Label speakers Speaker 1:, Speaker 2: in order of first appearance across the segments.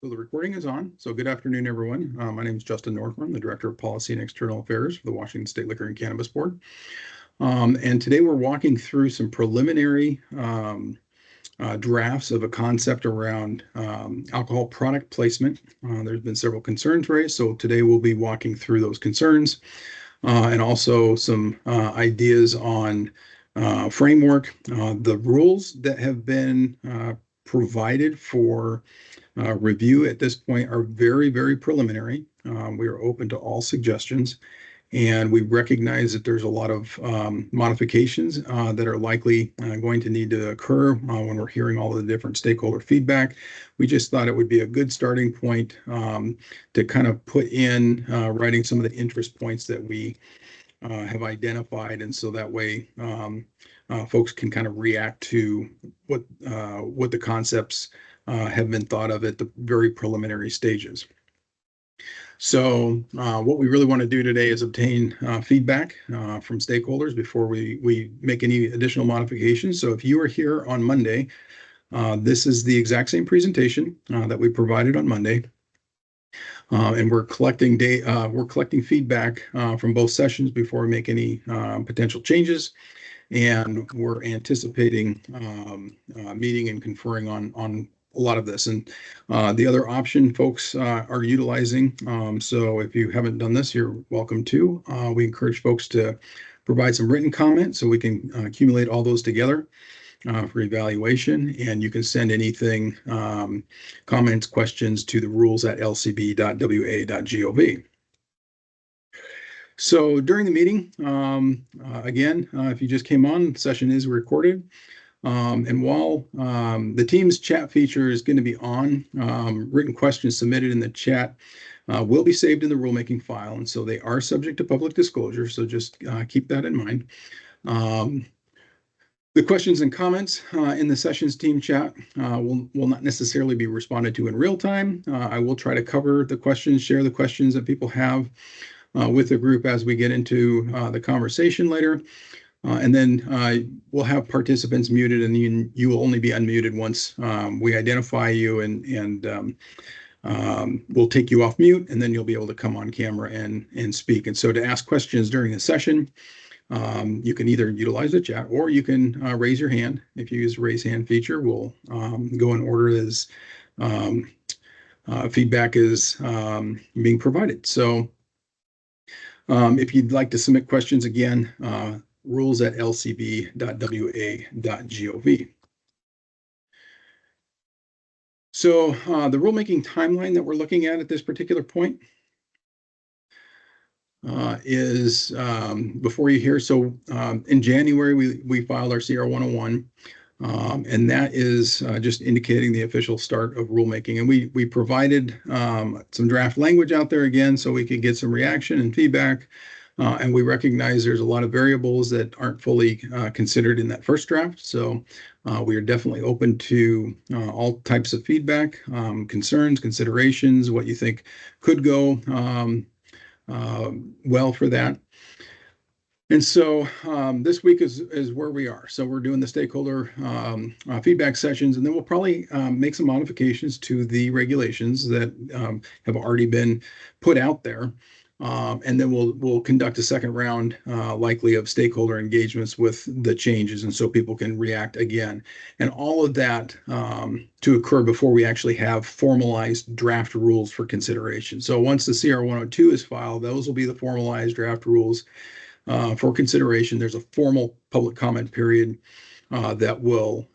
Speaker 1: So the recording is on. So good afternoon, everyone. My name is Justin Northman, the Director of Policy and External Affairs for the Washington State Liquor and Cannabis Board. And today we're walking through some preliminary drafts of a concept around alcohol product placement. There's been several concerns raised, so today we'll be walking through those concerns and also some ideas on framework. The rules that have been provided for review at this point are very, very preliminary. We are open to all suggestions, and we recognize that there's a lot of modifications that are likely going to need to occur when we're hearing all of the different stakeholder feedback. We just thought it would be a good starting point to kind of put in writing some of the interest points that we have identified, and so that way folks can kind of react to what the concepts have been thought of at the very preliminary stages. So what we really want to do today is obtain feedback from stakeholders before we make any additional modifications. So if you are here on Monday, this is the exact same presentation that we provided on Monday. And we're collecting feedback from both sessions before we make any potential changes. And we're anticipating meeting and conferring on a lot of this. And the other option folks are utilizing, so if you haven't done this, you're welcome to. We encourage folks to provide some written comments so we can accumulate all those together for evaluation. And you can send anything, comments, questions to the rules@lcb.wa.gov. So during the meeting, again, if you just came on, the session is recorded. And while the team's chat feature is going to be on, written questions submitted in the chat will be saved in the rulemaking file. And so they are subject to public disclosure. So just keep that in mind. The questions and comments in the sessions team chat will not necessarily be responded to in real time. I will try to cover the questions, share the questions that people have with the group as we get into the conversation later. And then we'll have participants muted, and you will only be unmuted once we identify you, and we'll take you off mute, and then you'll be able to come on camera and speak. And so to ask questions during the session, you can either utilize the chat or you can raise your hand. If you use the raise hand feature, we'll go in order as feedback is being provided. So if you'd like to submit questions, again, rules@lcb.wa.gov. So the rulemaking timeline that we're looking at this particular point is before you hear. So in January, we filed our CR 101, and that is just indicating the official start of rulemaking. And we provided some draft language out there again so we could get some reaction and feedback. And we recognize there's a lot of variables that aren't fully considered in that first draft. So we are definitely open to all types of feedback, concerns, considerations, what you think could go well for that. And so this week is where we are. So we're doing the stakeholder feedback sessions, and then we'll probably make some modifications to the regulations that have already been put out there. And then we'll conduct a second round, likely, of stakeholder engagements with the changes, and so people can react again. And all of that to occur before we actually have formalized draft rules for consideration. So once the CR 102 is filed, those will be the formalized draft rules for consideration. There's a formal public comment period that will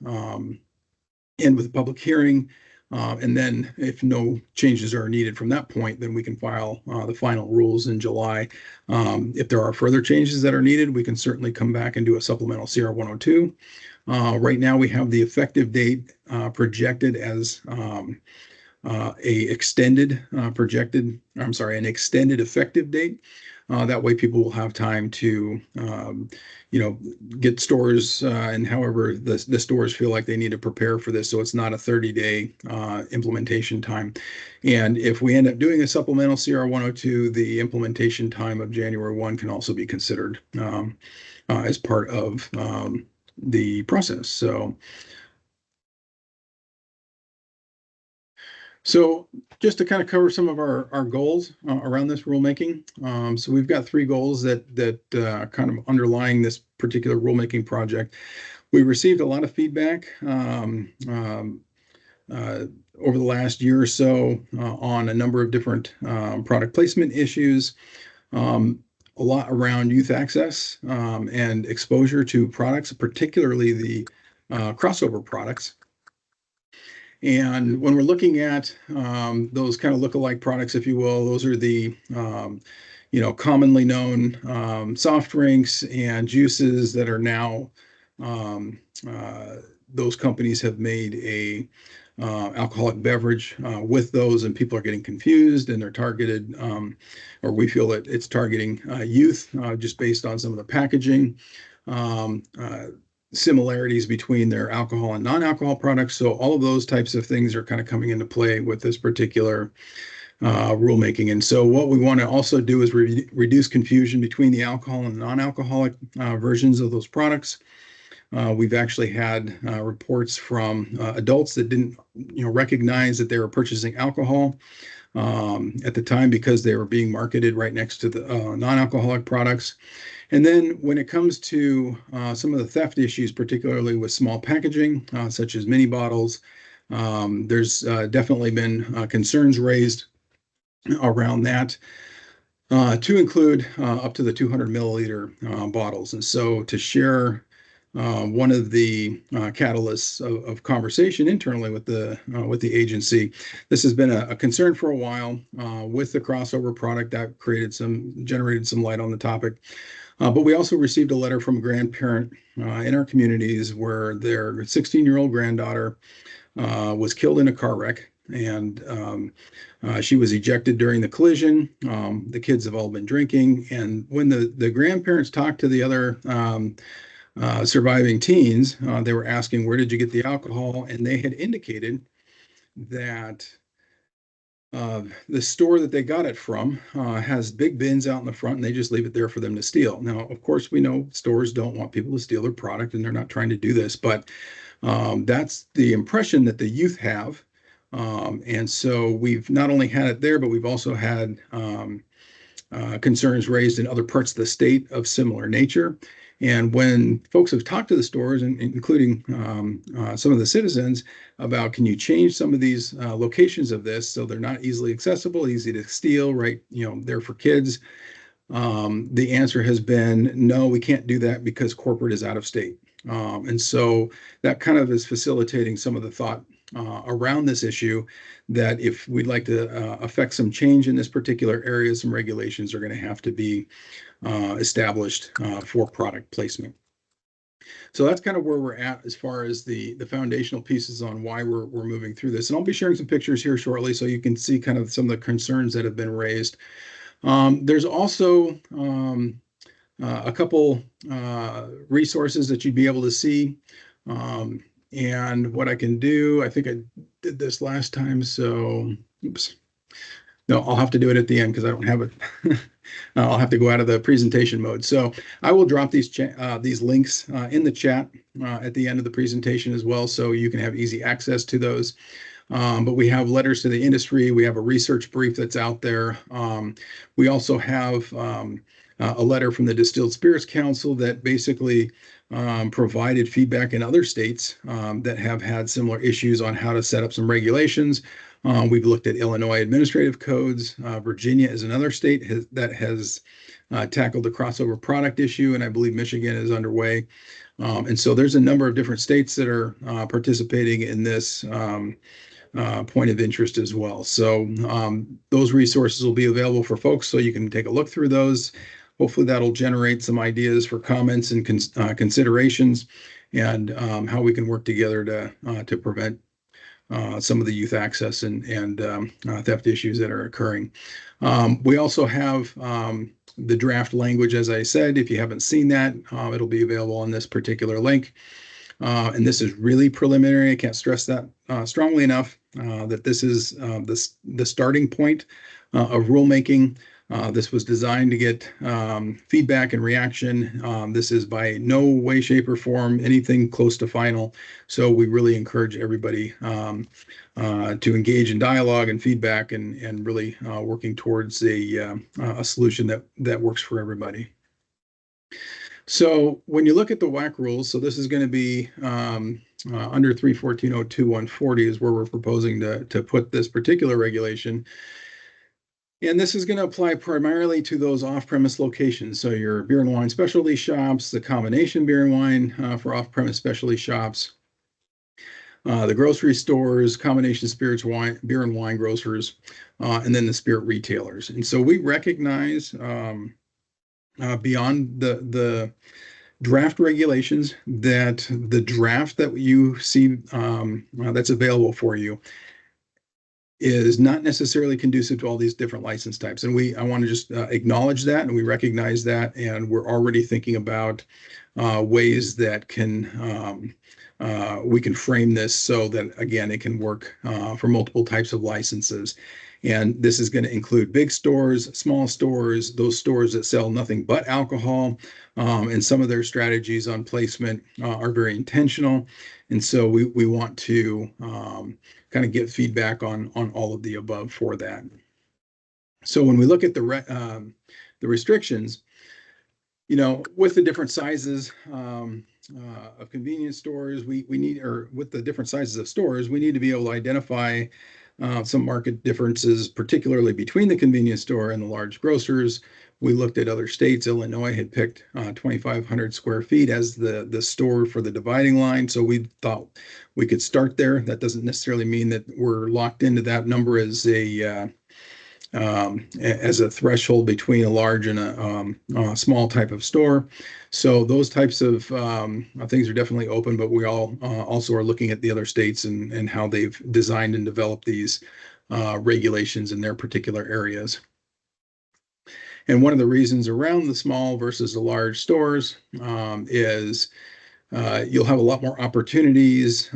Speaker 1: end with a public hearing. And then if no changes are needed from that point, then we can file the final rules in July. If there are further changes that are needed, we can certainly come back and do a supplemental CR 102. Right now, we have the effective date projected as an extended effective date. That way people will have time to, get stores and however the stores feel like they need to prepare for this. So it's not a 30-day implementation time. And if we end up doing a supplemental CR 102, the implementation time of January 1 can also be considered as part of the process. So So just to kind of cover some of our goals around this rulemaking. So we've got three goals that kind of underlying this particular rulemaking project. We received a lot of feedback over the last year or so on a number of different product placement issues, a lot around youth access and exposure to products, particularly the crossover products. And when we're looking at those kind of look-alike products, if you will, those are the commonly known soft drinks and juices that are now those companies have made a alcoholic beverage with those, and people are getting confused, and they're targeted, or we feel that it's targeting youth just based on some of the packaging. Similarities between their alcohol and non-alcohol products. So all of those types of things are kind of coming into play with this particular rulemaking. And so what we want to also do is reduce confusion between the alcohol and non-alcoholic versions of those products. We've actually had reports from adults that didn't recognize that they were purchasing alcohol at the time because they were being marketed right next to the non-alcoholic products. And then when it comes to some of the theft issues, particularly with small packaging, such as mini bottles, there's definitely been concerns raised around that to include up to the 200 milliliter bottles. And so to share one of the catalysts of conversation internally with the agency, this has been a concern for a while with the crossover product that generated some light on the topic. But we also received a letter from a grandparent in our communities where their 16-year-old granddaughter was killed in a car wreck, and she was ejected during the collision. The kids have all been drinking, and when the grandparents talked to the other surviving teens, they were asking, where did you get the alcohol? And they had indicated that the store that they got it from has big bins out in the front, and they just leave it there for them to steal. Now, of course, we know stores don't want people to steal their product, and they're not trying to do this, but that's the impression that the youth have. And so we've not only had it there, but we've also had concerns raised in other parts of the state of similar nature. And when folks have talked to the stores, including some of the citizens, about can you change some of these locations of this so they're not easily accessible, easy to steal, right? They're for kids. The answer has been no, we can't do that because corporate is out of state. And so that kind of is facilitating some of the thought around this issue, that if we'd like to affect some change in this particular area, some regulations are going to have to be established for product placement. So that's kind of where we're at as far as the foundational pieces on why we're moving through this. And I'll be sharing some pictures here shortly so you can see kind of some of the concerns that have been raised. There's also a couple resources that you'd be able to see. And what I can do, I think I did this last time, so oops. No, I'll have to do it at the end because I don't have it. I'll have to go out of the presentation mode. So I will drop these links in the chat at the end of the presentation as well, so you can have easy access to those. But we have letters to the industry. We have a research brief that's out there. We also have a letter from the Distilled Spirits Council that basically provided feedback in other states that have had similar issues on how to set up some regulations. We've looked at Illinois administrative codes. Virginia is another state that has tackled the crossover product issue, and I believe Michigan is underway. And so there's a number of different states that are participating in this point of interest as well. So those resources will be available for folks, so you can take a look through those. Hopefully that'll generate some ideas for comments and considerations, and how we can work together to prevent some of the youth access and theft issues that are occurring. We also have the draft language, as I said. If you haven't seen that, it'll be available on this particular link. And this is really preliminary. I can't stress that strongly enough, that this is the starting point of rulemaking. This was designed to get feedback and reaction. This is by no way, shape, or form anything close to final. So we really encourage everybody to engage in dialogue and feedback, and really working towards a solution that works for everybody. So when you look at the WAC rules, so this is going to be under 314.02.140 is where we're proposing to put this particular regulation. And this is going to apply primarily to those off-premise locations. So your beer and wine specialty shops, the combination beer and wine for off-premise specialty shops, the grocery stores, combination spirits, wine, beer and wine grocers, and then the spirit retailers. And so we recognize beyond the draft regulations that the draft that you see that's available for you is not necessarily conducive to all these different license types. And I want to just acknowledge that, and we recognize that, and we're already thinking about ways that we can frame this so that, again, it can work for multiple types of licenses. And this is going to include big stores, small stores, those stores that sell nothing but alcohol. And some of their strategies on placement are very intentional. And so we want to kind of get feedback on all of the above for that. So when we look at the restrictions, with the different sizes of convenience stores, we need, or with the different sizes of stores, we need to be able to identify some market differences, particularly between the convenience store and the large grocers. We looked at other states. Illinois had picked 2,500 square feet as the store for the dividing line. So we thought we could start there. That doesn't necessarily mean that we're locked into that number as a threshold between a large and a small type of store. So those types of things are definitely open, but we all also are looking at the other states and how they've designed and developed these regulations in their particular areas. And one of the reasons around the small versus the large stores is you'll have a lot more opportunities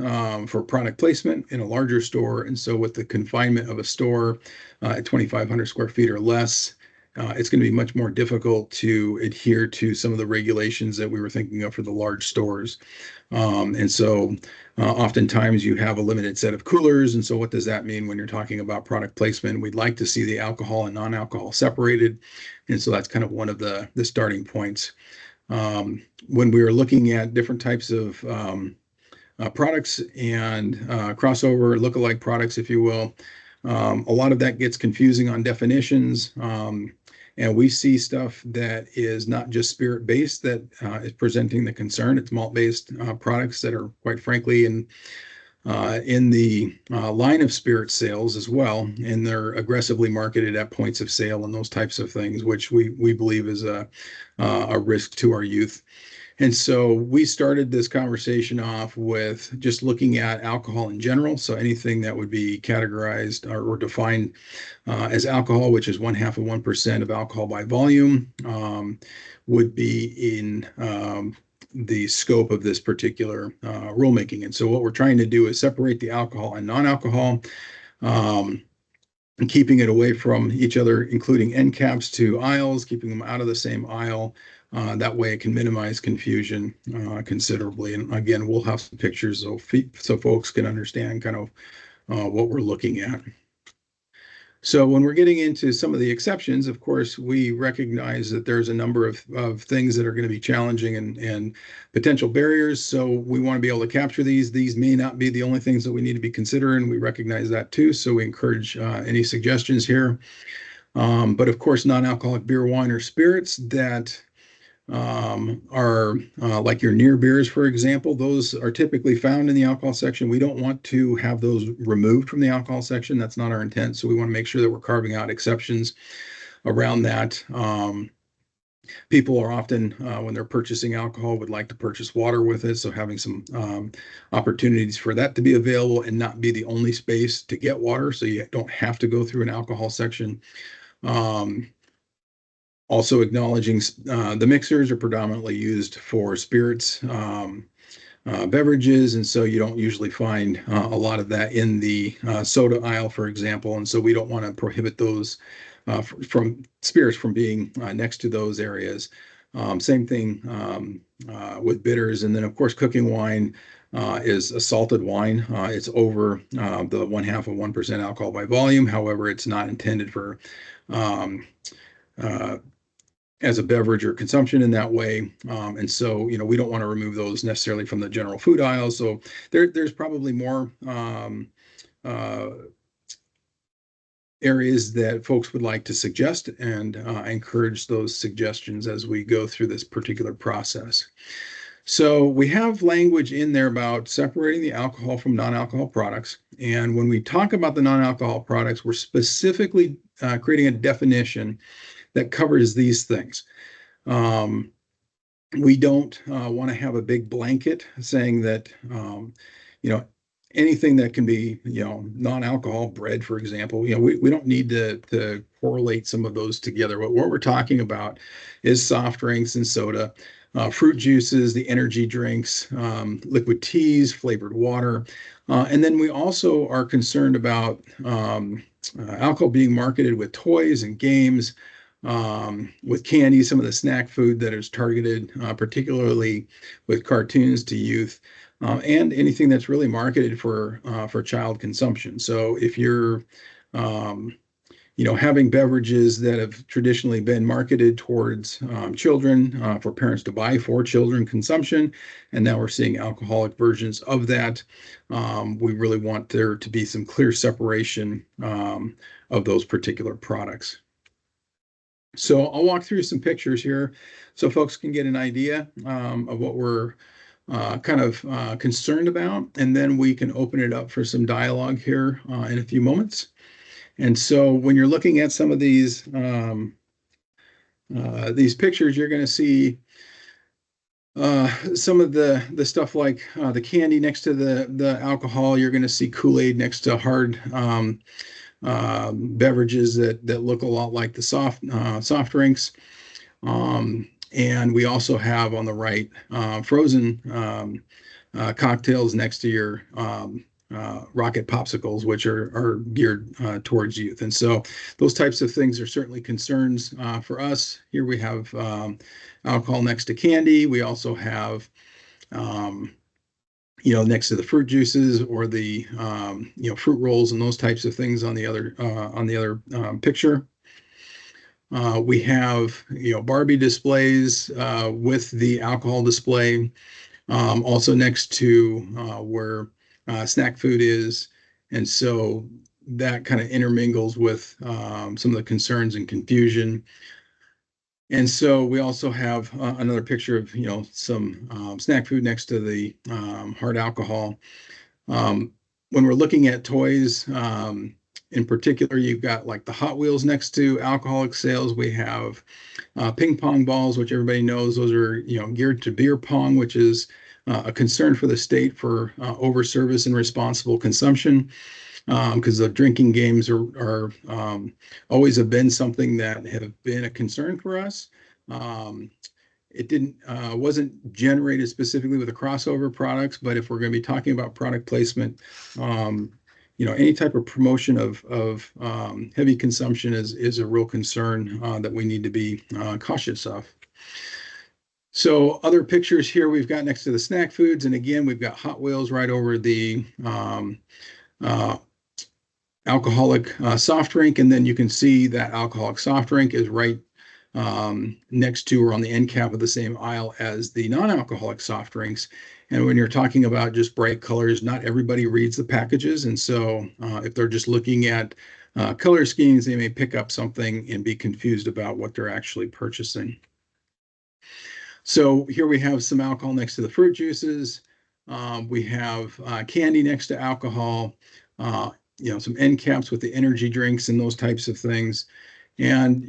Speaker 1: for product placement in a larger store. And so with the confinement of a store at 2,500 square feet or less, it's going to be much more difficult to adhere to some of the regulations that we were thinking of for the large stores. And so oftentimes you have a limited set of coolers. And so what does that mean when you're talking about product placement? We'd like to see the alcohol and non-alcohol separated. And so that's kind of one of the starting points. When we were looking at different types of products and crossover lookalike products, if you will, a lot of that gets confusing on definitions. And we see stuff that is not just spirit-based that is presenting the concern. It's malt-based products that are, quite frankly, in the line of spirit sales as well, and they're aggressively marketed at points of sale and those types of things, which we believe is a risk to our youth. And so we started this conversation off with just looking at alcohol in general. So anything that would be categorized or defined as alcohol, which is 0.5% of alcohol by volume, would be in the scope of this particular rulemaking. And so what we're trying to do is separate the alcohol and non-alcohol, and keeping it away from each other, including end caps to aisles, keeping them out of the same aisle. That way it can minimize confusion considerably. And again, we'll have some pictures so folks can understand kind of what we're looking at. So when we're getting into some of the exceptions, of course, we recognize that there's a number of things that are going to be challenging and potential barriers. So we want to be able to capture these. These may not be the only things that we need to be considering. We recognize that too. So we encourage any suggestions here. But of course, non-alcoholic beer, wine, or spirits that are like your near beers, for example, those are typically found in the alcohol section. We don't want to have those removed from the alcohol section. That's not our intent. So we want to make sure that we're carving out exceptions around that. People are often, when they're purchasing alcohol, would like to purchase water with it. So having some opportunities for that to be available and not be the only space to get water. So you don't have to go through an alcohol section. Also acknowledging the mixers are predominantly used for spirits beverages, and so you don't usually find a lot of that in the soda aisle, for example, and so we don't want to prohibit those from spirits from being next to those areas. Same thing with bitters. And then, of course, cooking wine is a salted wine. It's over the 0.5% alcohol by volume. However, it's not intended for um, uh, as a beverage or consumption in that way. And so, we don't want to remove those necessarily from the general food aisle. So there's probably more uh, areas that folks would like to suggest, and I encourage those suggestions as we go through this particular process. So we have language in there about separating the alcohol from non-alcohol products. And when we talk about the non-alcohol products, we're specifically creating a definition that covers these things. We don't want to have a big blanket saying that, anything that can be, non-alcohol bread, for example, we don't need to correlate some of those together. What we're talking about is soft drinks and soda, fruit juices, the energy drinks, liquid teas, flavored water. And then we also are concerned about alcohol being marketed with toys and games, with candy, some of the snack food that is targeted, particularly with cartoons to youth, and anything that's really marketed for child consumption. So if you're having beverages that have traditionally been marketed towards children, for parents to buy for children consumption, and now we're seeing alcoholic versions of that, we really want there to be some clear separation of those particular products. So I'll walk through some pictures here so folks can get an idea of what we're kind of concerned about, and then we can open it up for some dialogue here in a few moments. And so when you're looking at some of these pictures, you're going to see some of the stuff like the candy next to the alcohol. You're going to see Kool-Aid next to hard beverages that look a lot like the soft drinks. And we also have on the right frozen cocktails next to your rocket popsicles, which are geared towards youth. And so those types of things are certainly concerns for us. Here we have alcohol next to candy. We also have next to the fruit juices or the fruit rolls and those types of things on the other picture. We have Barbie displays with the alcohol display, also next to where snack food is, and so that kind of intermingles with some of the concerns and confusion. And so we also have another picture of some snack food next to the hard alcohol. When we're looking at toys, in particular, you've got like the Hot Wheels next to alcoholic sales. We have ping pong balls, which everybody knows those are geared to beer pong, which is a concern for the state for over service and responsible consumption, because the drinking games are always have been something that have been a concern for us. It wasn't generated specifically with the crossover products, but if we're going to be talking about product placement, any type of promotion of heavy consumption is a real concern that we need to be cautious of. So other pictures here we've got next to the snack foods, and again we've got Hot Wheels right over the alcoholic soft drink, and then you can see that alcoholic soft drink is right next to or on the end cap of the same aisle as the non-alcoholic soft drinks. And when you're talking about just bright colors, not everybody reads the packages, and so if they're just looking at color schemes, they may pick up something and be confused about what they're actually purchasing. So here we have some alcohol next to the fruit juices. We have candy next to alcohol, some end caps with the energy drinks and those types of things. And,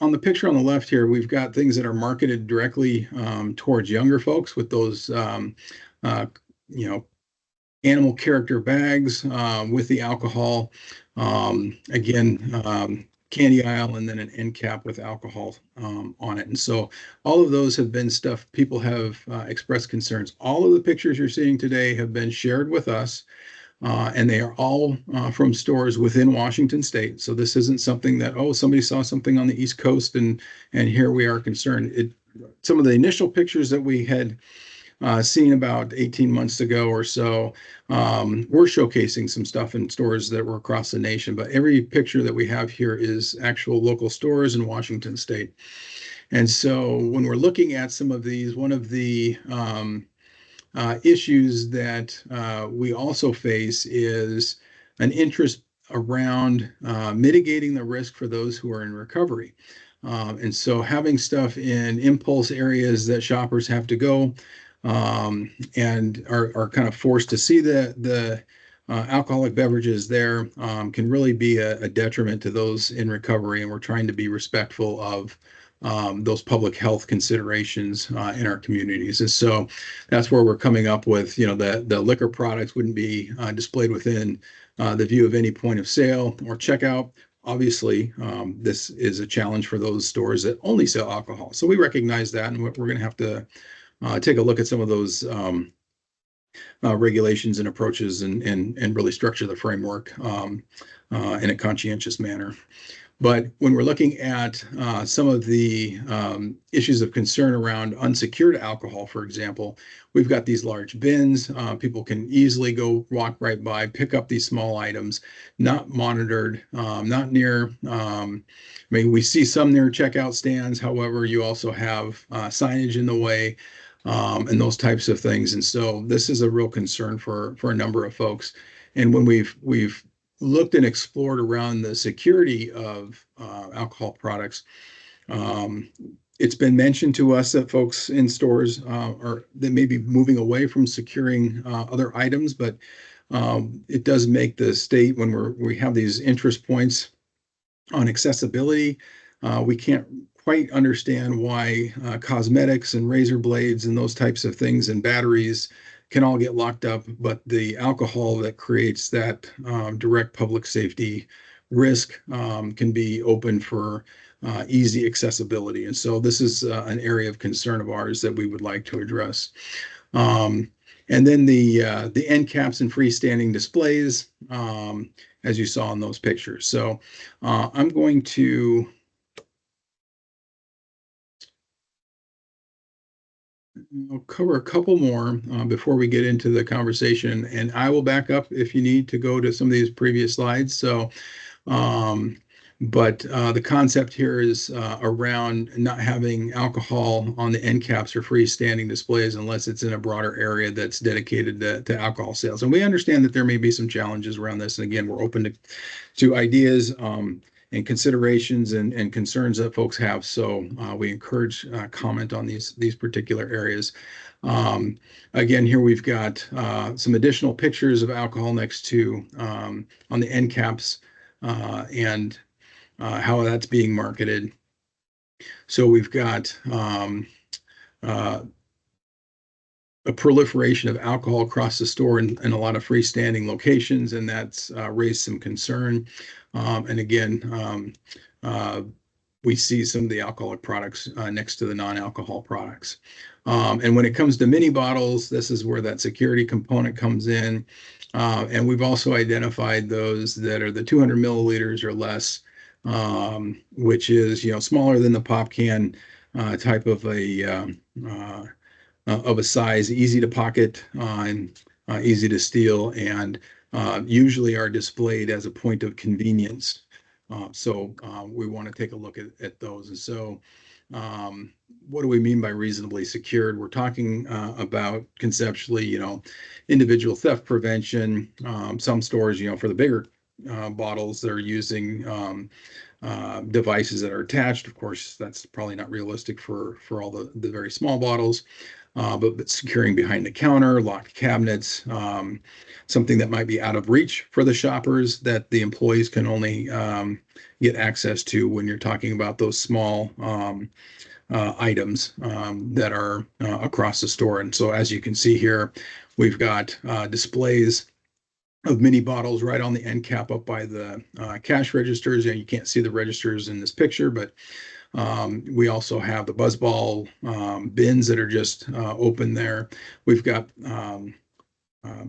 Speaker 1: on the picture on the left here, we've got things that are marketed directly towards younger folks with those, animal character bags with the alcohol. Again, candy aisle, and then an end cap with alcohol on it. And so all of those have been stuff people have expressed concerns. All of the pictures you're seeing today have been shared with us And they are all from stores within Washington State. So this isn't something that, oh, somebody saw something on the East Coast and here we are concerned. Some of the initial pictures that we had seen about 18 months ago or so, we're showcasing some stuff in stores that were across the nation. But every picture that we have here is actual local stores in Washington State. And so when we're looking at some of these, one of the issues that we also face is an interest around mitigating the risk for those who are in recovery. And so having stuff in impulse areas that shoppers have to go and are kind of forced to see the alcoholic beverages there can really be a detriment to those in recovery. And we're trying to be respectful of those public health considerations in our communities. And so that's where we're coming up with, the liquor products wouldn't be displayed within the view of any point of sale or checkout. Obviously, this is a challenge for those stores that only sell alcohol. So we recognize that, and we're going to have to take a look at some of those regulations and approaches and really structure the framework in a conscientious manner. But when we're looking at some of the issues of concern around unsecured alcohol, for example, we've got these large bins. People can easily go walk right by, pick up these small items, not monitored, not near. We see some near checkout stands. However, you also have signage in the way and those types of things. And so this is a real concern for a number of folks. And when we've looked and explored around the security of alcohol products, it's been mentioned to us that folks in stores are they may be moving away from securing other items, but it does make the state, when we have these interest points on accessibility, we can't quite understand why cosmetics and razor blades and those types of things and batteries can all get locked up, but the alcohol that creates that direct public safety risk can be open for easy accessibility. And so this is an area of concern of ours that we would like to address. And then the end caps and freestanding displays, as you saw in those pictures. So I'm going to I'll cover a couple more before we get into the conversation, and I will back up if you need to go to some of these previous slides. So, but the concept here is around not having alcohol on the end caps or freestanding displays unless it's in a broader area that's dedicated to alcohol sales. And we understand that there may be some challenges around this. And again, we're open to ideas and considerations and concerns that folks have. So we encourage comment on these particular areas. Again, here we've got some additional pictures of alcohol next to on the end caps and how that's being marketed. So we've got a proliferation of alcohol across the store in a lot of freestanding locations, and that's raised some concern. And again, we see some of the alcoholic products next to the non-alcohol products. And when it comes to mini bottles, this is where that security component comes in. And we've also identified those that are the 200 milliliters or less, which is smaller than the pop can type of a size, easy to pocket and easy to steal, and usually are displayed as a point of convenience. So we want to take a look at those. And so what do we mean by reasonably secured? We're talking about conceptually, individual theft prevention. Some stores, for the bigger bottles, they're using devices that are attached. Of course, that's probably not realistic for all the very small bottles. But securing behind the counter, locked cabinets, something that might be out of reach for the shoppers that the employees can only get access to when you're talking about those small items that are across the store. And so as you can see here, we've got displays of mini bottles right on the end cap up by the cash registers. You can't see the registers in this picture, but we also have the buzzball bins that are just open there. We've got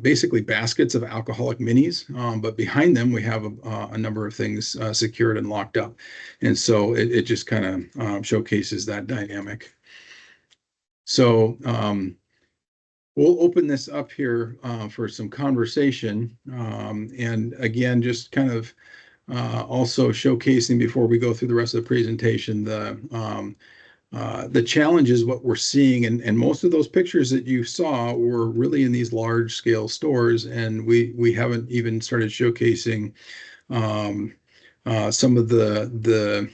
Speaker 1: basically baskets of alcoholic minis, but behind them we have a number of things secured and locked up. And so it just kind of showcases that dynamic. So we'll open this up here for some conversation. And again, just kind of also showcasing before we go through the rest of the presentation, the challenges, what we're seeing, and most of those pictures that you saw were really in these large scale stores, and we haven't even started showcasing um, some of the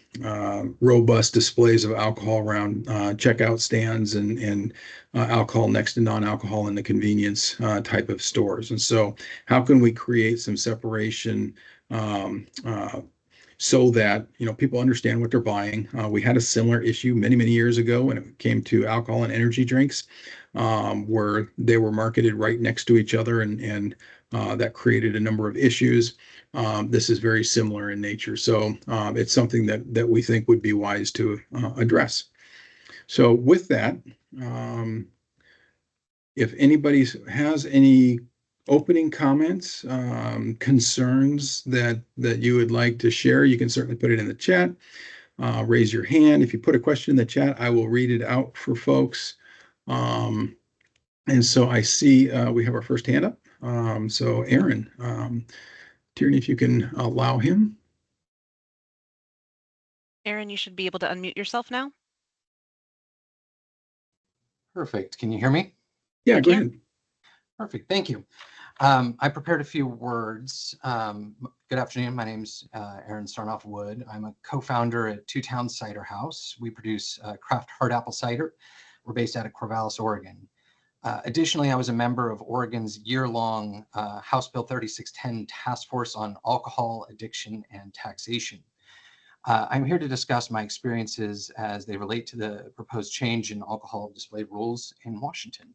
Speaker 1: robust displays of alcohol around checkout stands and alcohol next to non-alcohol in the convenience type of stores. And so, how can we create some separation? Um, uh, so that people understand what they're buying. We had a similar issue many years ago when it came to alcohol and energy drinks, where they were marketed right next to each other, and that created a number of issues. This is very similar in nature, so it's something that we think would be wise to address. So with that, um, if anybody has any opening comments, concerns that you would like to share, you can certainly put it in the chat. Raise your hand. If you put a question in the chat, I will read it out for folks. And so I see we have our first hand up. So Aaron, Tierney, if you can allow him.
Speaker 2: Aaron, you should be able to unmute yourself now.
Speaker 3: Perfect. Can you hear me?
Speaker 1: Yeah, go ahead.
Speaker 3: Perfect. Thank you. I prepared a few words. Good afternoon. My name's Aaron Sarnoff-Wood. I'm a co-founder at Two Towns Cider House. We produce craft hard apple cider. We're based out of Corvallis, Oregon. Additionally, I was a member of Oregon's year-long House Bill 3610 Task Force on Alcohol, Addiction, and Taxation. I'm here to discuss my experiences as they relate to the proposed change in alcohol display rules in Washington.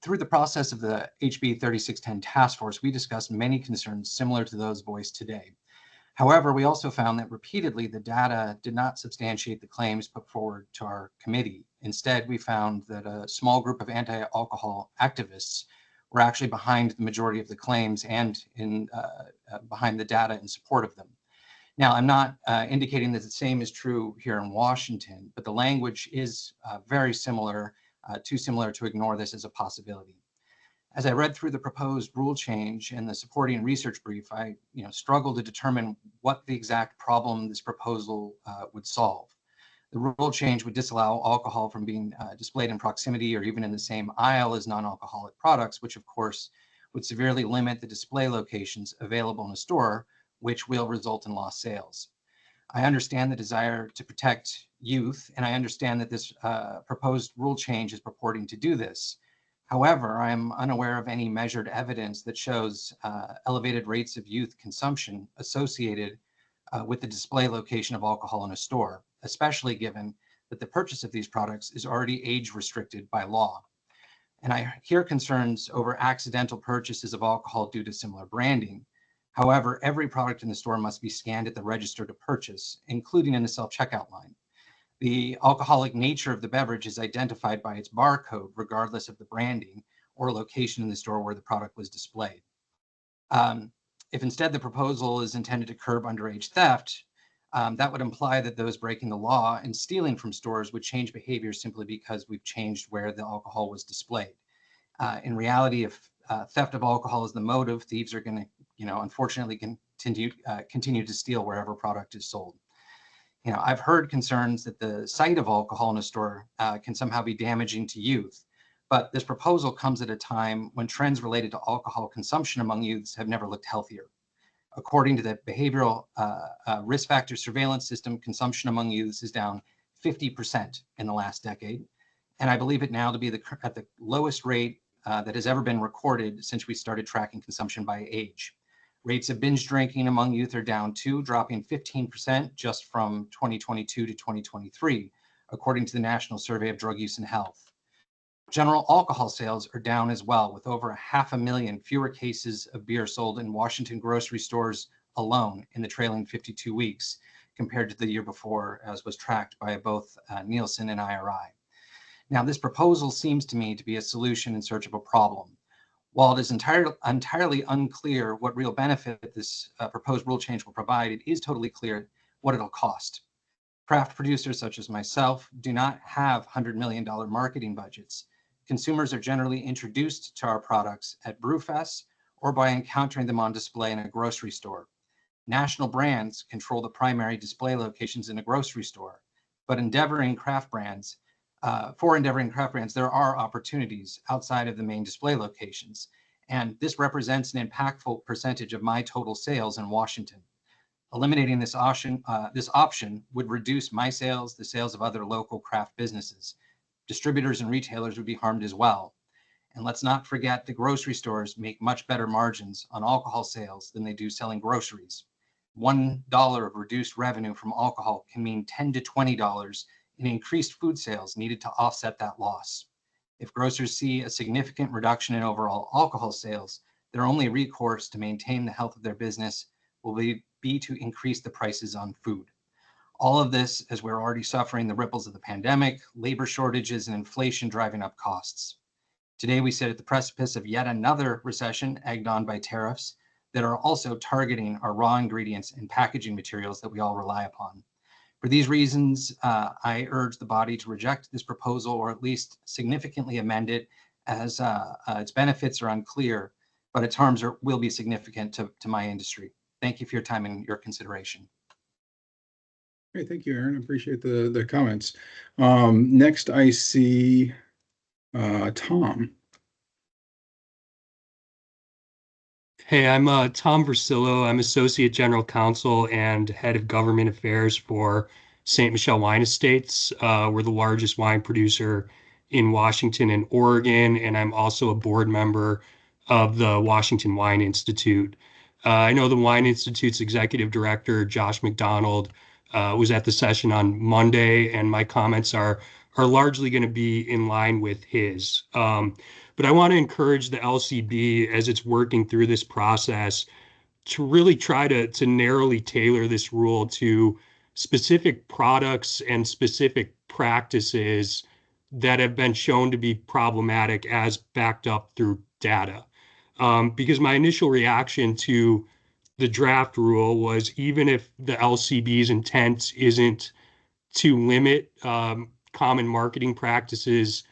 Speaker 3: Through the process of the HB 3610 task force, we discussed many concerns similar to those voiced today. However, we also found that repeatedly the data did not substantiate the claims put forward to our committee. Instead, we found that a small group of anti-alcohol activists were actually behind the majority of the claims and behind the data in support of them. Now, I'm not indicating that the same is true here in Washington, but the language is very similar, too similar to ignore this as a possibility. As I read through the proposed rule change and the supporting research brief, I struggled to determine what the exact problem this proposal would solve. The rule change would disallow alcohol from being displayed in proximity or even in the same aisle as non-alcoholic products, which of course would severely limit the display locations available in a store, which will result in lost sales. I understand the desire to protect youth, and I understand that this proposed rule change is purporting to do this. However, I am unaware of any measured evidence that shows elevated rates of youth consumption associated with the display location of alcohol in a store, especially given that the purchase of these products is already age restricted by law. And I hear concerns over accidental purchases of alcohol due to similar branding. However, every product in the store must be scanned at the register to purchase, including in the self-checkout line. The alcoholic nature of the beverage is identified by its barcode, regardless of the branding or location in the store where the product was displayed. If instead the proposal is intended to curb underage theft, that would imply that those breaking the law and stealing from stores would change behavior simply because we've changed where the alcohol was displayed. In reality, if theft of alcohol is the motive, thieves are going to unfortunately continue to steal wherever product is sold. I've heard concerns that the sight of alcohol in a store can somehow be damaging to youth, but this proposal comes at a time when trends related to alcohol consumption among youths have never looked healthier. According to the Behavioral Risk Factor Surveillance System, consumption among youths is down 50% in the last decade, and I believe it now to be at the lowest rate that has ever been recorded since we started tracking consumption by age. Rates of binge drinking among youth are down too, dropping 15% just from 2022 to 2023, according to the National Survey of Drug Use and Health. General alcohol sales are down as well, with over 500,000 fewer cases of beer sold in Washington grocery stores alone in the trailing 52 weeks compared to the year before, as was tracked by both Nielsen and IRI. Now, this proposal seems to me to be a solution in search of a problem. While it is entirely unclear what real benefit this proposed rule change will provide, it is totally clear what it'll cost. Craft producers such as myself do not have $100 million marketing budgets. Consumers are generally introduced to our products at brewfests or by encountering them on display in a grocery store. National brands control the primary display locations in a grocery store, but endeavoring craft brands, there are opportunities outside of the main display locations, and this represents an impactful percentage of my total sales in Washington. Eliminating this option would reduce my sales, the sales of other local craft businesses. Distributors and retailers would be harmed as well. And let's not forget the grocery stores make much better margins on alcohol sales than they do selling groceries. $1 of reduced revenue from alcohol can mean $10 to $20 in increased food sales needed to offset that loss. If grocers see a significant reduction in overall alcohol sales, their only recourse to maintain the health of their business will be to increase the prices on food. All of this as we're already suffering the ripples of the pandemic, labor shortages, and inflation driving up costs. Today, we sit at the precipice of yet another recession egged on by tariffs that are also targeting our raw ingredients and packaging materials that we all rely upon. For these reasons, I urge the body to reject this proposal or at least significantly amend it, as its benefits are unclear, but its harms will be significant to my industry. Thank you for your time and your consideration.
Speaker 1: Great, thank you, Aaron. I appreciate the comments. Next, I see Tom.
Speaker 4: Hey, I'm Tom Versillo. I'm Associate General Counsel and Head of Government Affairs for St. Michel Wine Estates. We're the largest wine producer in Washington and Oregon, and I'm also a board member of the Washington Wine Institute. I know the Wine Institute's executive director, Josh McDonald, was at the session on Monday, and my comments are largely going to be in line with his. But I want to encourage the LCB as it's working through this process to really try to narrowly tailor this rule to specific products and specific practices that have been shown to be problematic as backed up through data. Because my initial reaction to the draft rule was, even if the LCB's intent isn't to limit common marketing practices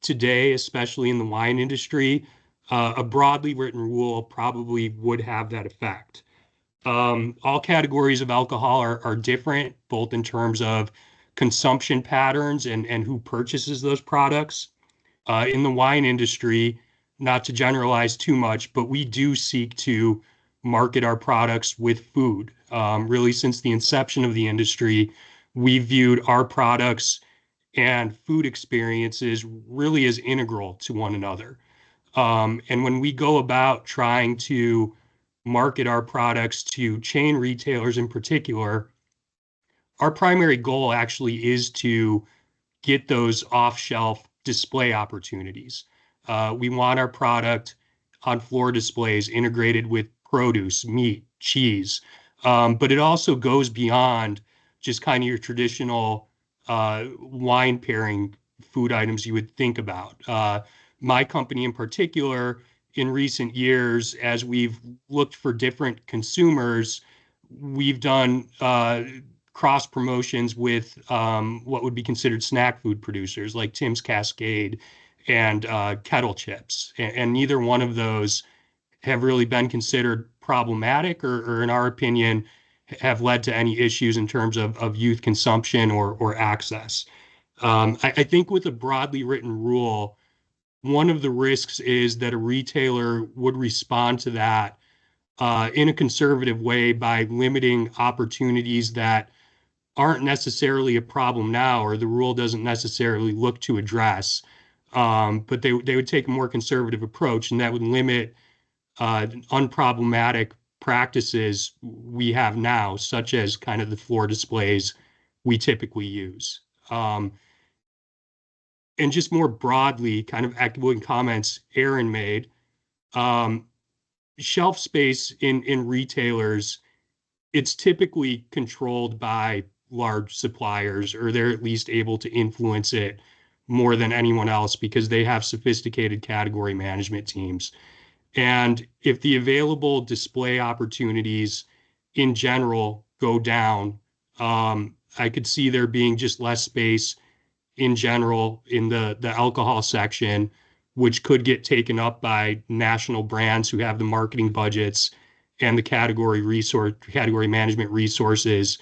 Speaker 4: today, especially in the wine industry, a broadly written rule probably would have that effect. All categories of alcohol are different, both in terms of consumption patterns and who purchases those products. In the wine industry, not to generalize too much, but we do seek to market our products with food. Really, since the inception of the industry, we viewed our products and food experiences really as integral to one another. And when we go about trying to market our products to chain retailers in particular, our primary goal actually is to get those off-shelf display opportunities. We want our product on floor displays integrated with produce, meat, cheese. But it also goes beyond just kind of your traditional wine pairing food items you would think about. My company in particular, in recent years, as we've looked for different consumers, we've done cross promotions with what would be considered snack food producers like Tim's Cascade and Kettle Chips. And neither one of those have really been considered problematic or in our opinion, have led to any issues in terms of youth consumption or access. I think with a broadly written rule, one of the risks is that a retailer would respond to that in a conservative way by limiting opportunities that aren't necessarily a problem now, or the rule doesn't necessarily look to address. But they would take a more conservative approach, and that would limit unproblematic practices we have now, such as kind of the floor displays we typically use. And just more broadly, kind of echoing comments Aaron made, shelf space in retailers, it's typically controlled by large suppliers, or they're at least able to influence it more than anyone else because they have sophisticated category management teams. And if the available display opportunities in general go down, I could see there being just less space in general in the alcohol section, which could get taken up by national brands who have the marketing budgets and the category management resources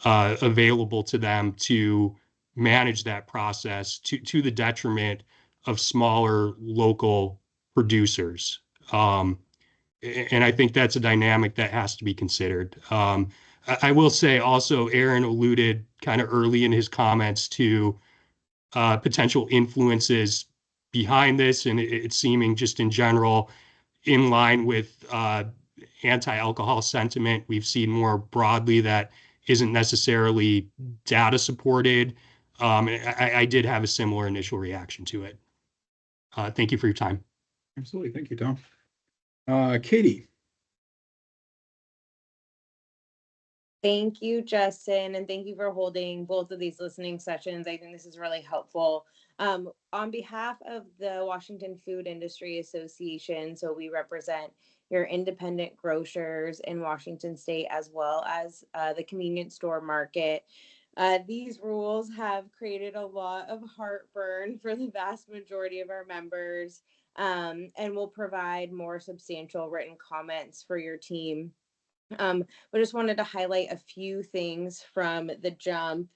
Speaker 4: available to them to manage that process to the detriment of smaller local producers. Um, and I think that's a dynamic that has to be considered. I will say also, Aaron alluded kind of early in his comments to potential influences behind this, and it's seeming just in general in line with anti-alcohol sentiment we've seen more broadly that isn't necessarily data supported. I did have a similar initial reaction to it. Thank you for your time.
Speaker 1: Absolutely. Thank you, Tom. Katie.
Speaker 5: Thank you, Justin, and thank you for holding both of these listening sessions. I think this is really helpful. On behalf of the Washington Food Industry Association, so we represent your independent grocers in Washington State as well as the convenience store market. These rules have created a lot of heartburn for the vast majority of our members, and will provide more substantial written comments for your team. But just wanted to highlight a few things from the jump.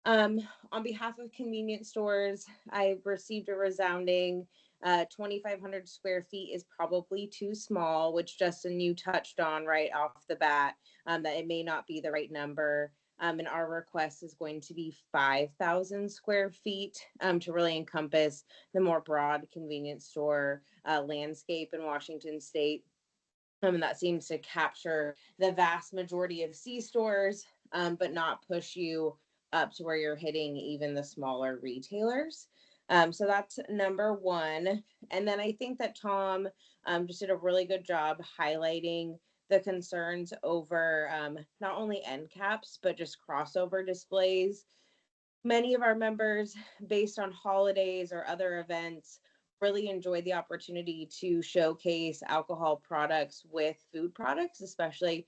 Speaker 5: Um, on behalf of convenience stores, I received a resounding 2,500 square feet is probably too small, which Justin, you touched on right off the bat, that it may not be the right number. And our request is going to be 5,000 square feet to really encompass the more broad convenience store landscape in Washington State. And that seems to capture the vast majority of C stores, but not push you up to where you're hitting even the smaller retailers. So that's number one. And then I think that Tom just did a really good job highlighting the concerns over not only end caps, but just crossover displays. Many of our members, based on holidays or other events, really enjoy the opportunity to showcase alcohol products with food products, especially,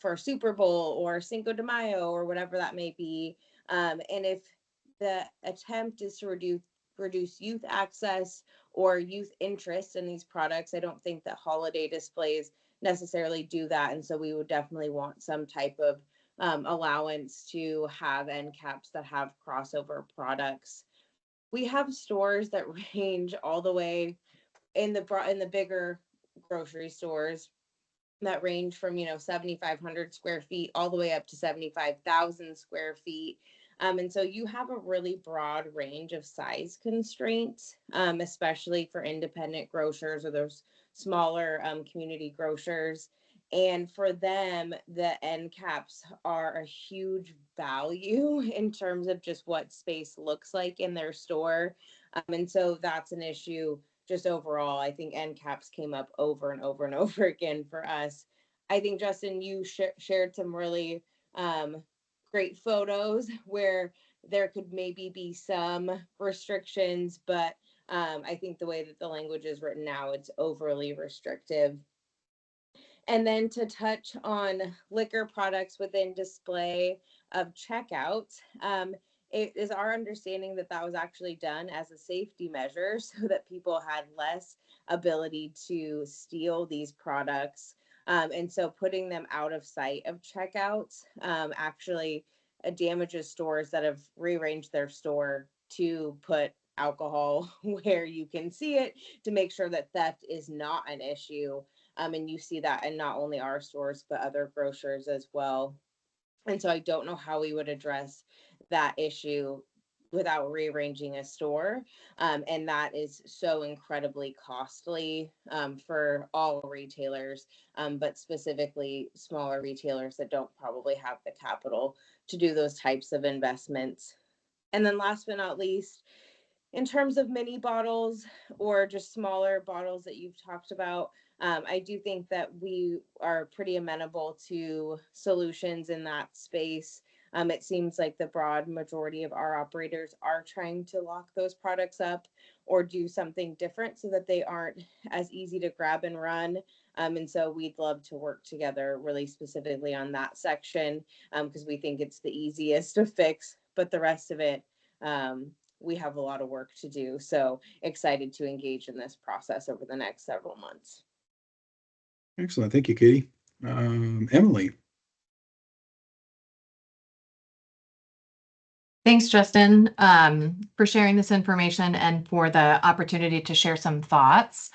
Speaker 5: for Super Bowl or Cinco de Mayo or whatever that may be. And if the attempt is to reduce youth access or youth interest in these products, I don't think that holiday displays necessarily do that. And so we would definitely want some type of allowance to have end caps that have crossover products. We have stores that range all the way in the bigger grocery stores that range from 7,500 square feet all the way up to 75,000 square feet. And so you have a really broad range of size constraints, especially for independent grocers or those smaller community grocers. And for them, the end caps are a huge value in terms of just what space looks like in their store. And so that's an issue just overall. I think end caps came up over and over and over again for us. I think, Justin, you shared some really great photos where there could maybe be some restrictions, but I think the way that the language is written now, it's overly restrictive. And then to touch on liquor products within display of checkout, it is our understanding that that was actually done as a safety measure so that people had less ability to steal these products. And so putting them out of sight of checkouts actually damages stores that have rearranged their store to put alcohol where you can see it to make sure that theft is not an issue. And you see that in not only our stores, but other grocers as well. And so I don't know how we would address that issue without rearranging a store. And that is so incredibly costly for all retailers, but specifically smaller retailers that don't probably have the capital to do those types of investments. And then last but not least, in terms of mini bottles or just smaller bottles that you've talked about, I do think that we are pretty amenable to solutions in that space. It seems like the broad majority of our operators are trying to lock those products up or do something different so that they aren't as easy to grab and run. And so we'd love to work together really specifically on that section because we think it's the easiest to fix, but the rest of it, we have a lot of work to do. So excited to engage in this process over the next several months.
Speaker 1: Excellent. Thank you, Katie. Emily.
Speaker 6: Thanks, Justin, for sharing this information and for the opportunity to share some thoughts.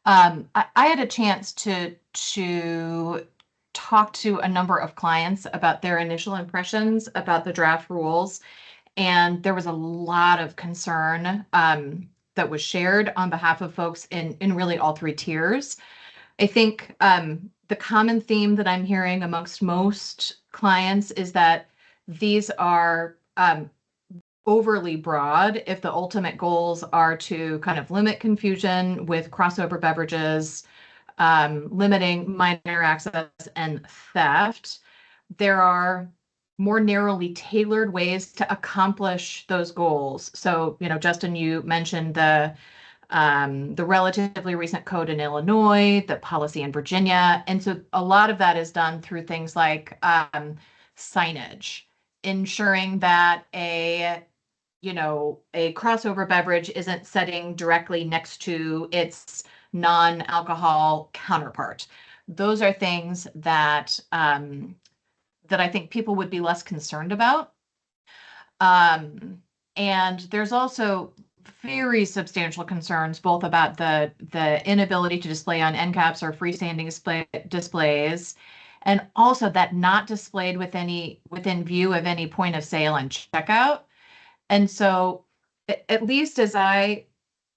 Speaker 6: I had a chance to talk to a number of clients about their initial impressions about the draft rules, and there was a lot of concern that was shared on behalf of folks in really all three tiers. I think the common theme that I'm hearing amongst most clients is that these are overly broad if the ultimate goals are to kind of limit confusion with crossover beverages, limiting minor access and theft. There are more narrowly tailored ways to accomplish those goals. So, Justin, you mentioned the relatively recent code in Illinois, the policy in Virginia. And so a lot of that is done through things like signage, ensuring that a crossover beverage isn't sitting directly next to its non-alcohol counterpart. Those are things that that I think people would be less concerned about. And there's also very substantial concerns both about the inability to display on end caps or freestanding displays, and also that not displayed within view of any point of sale and checkout. And so, at least as I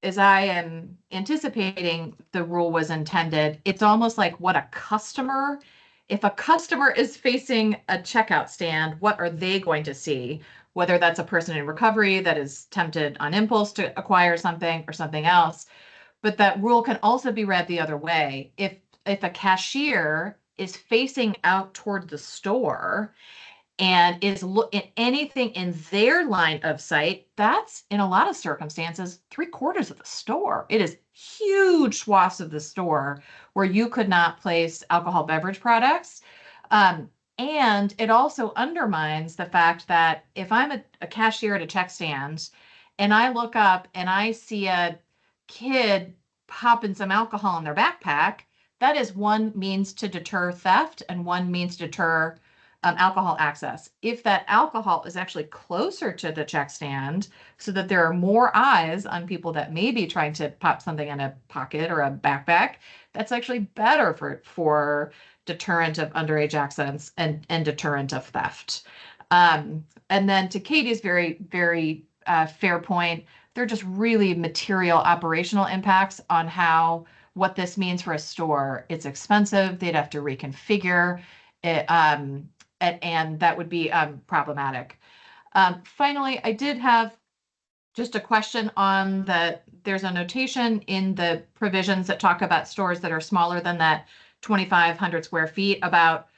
Speaker 6: am anticipating the rule was intended, it's almost like if a customer is facing a checkout stand, what are they going to see? Whether that's a person in recovery that is tempted on impulse to acquire something or something else. But that rule can also be read the other way. If a cashier is facing out toward the store and is anything in their line of sight, that's in a lot of circumstances 3/4 of the store. It is huge swaths of the store where you could not place alcohol beverage products. And it also undermines the fact that if I'm a cashier at a check stand and I look up and I see a kid popping some alcohol in their backpack, that is one means to deter theft and one means to deter alcohol access. If that alcohol is actually closer to the check stand so that there are more eyes on people that may be trying to pop something in a pocket or a backpack, that's actually better for deterrent of underage access and deterrent of theft. And then to Katie's very, very fair point, there are just really material operational impacts on what this means for a store. It's expensive. They'd have to reconfigure it, and that would be problematic. Finally, I did have just a question on there's a notation in the provisions that talk about stores that are smaller than that 2,500 square feet about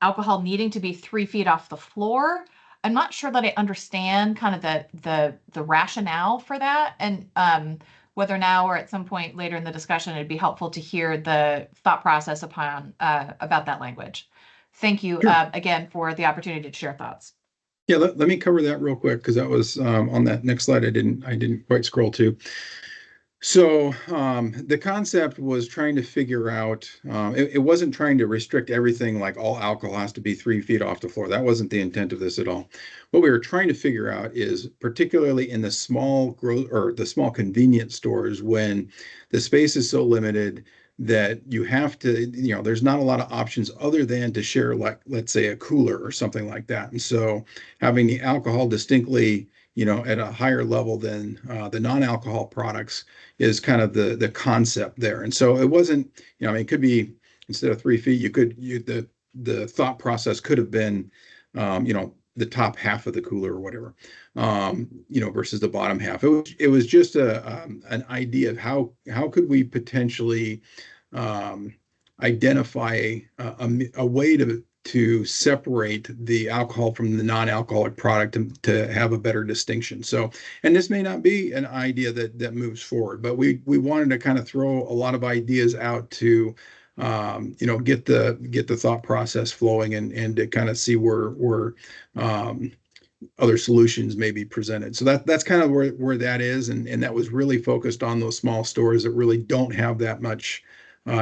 Speaker 6: alcohol needing to be 3 feet off the floor. I'm not sure that I understand kind of the rationale for that, and whether now or at some point later in the discussion, it'd be helpful to hear the thought process about that language. Thank you again for the opportunity to share thoughts.
Speaker 1: Yeah, let me cover that real quick because that was on that next slide. I didn't quite scroll to. So the concept was trying to figure out, it wasn't trying to restrict everything like all alcohol has to be 3 feet off the floor. That wasn't the intent of this at all. What we were trying to figure out is particularly in the small the small convenience stores when the space is so limited that you have to, there's not a lot of options other than to share, like, let's say a cooler or something like that. And so having the alcohol distinctly, at a higher level than the non-alcohol products is kind of the concept there. And so it wasn't, it could be instead of 3 feet, the thought process could have been, the top half of the cooler or whatever, versus the bottom half. It was just an idea of how could we potentially identify a way to to separate the alcohol from the non-alcoholic product to have a better distinction. So, and this may not be an idea that moves forward, but we wanted to kind of throw a lot of ideas out to get the thought process flowing and to kind of see where other solutions may be presented. So that's kind of where that is, and that was really focused on those small stores that really don't have that much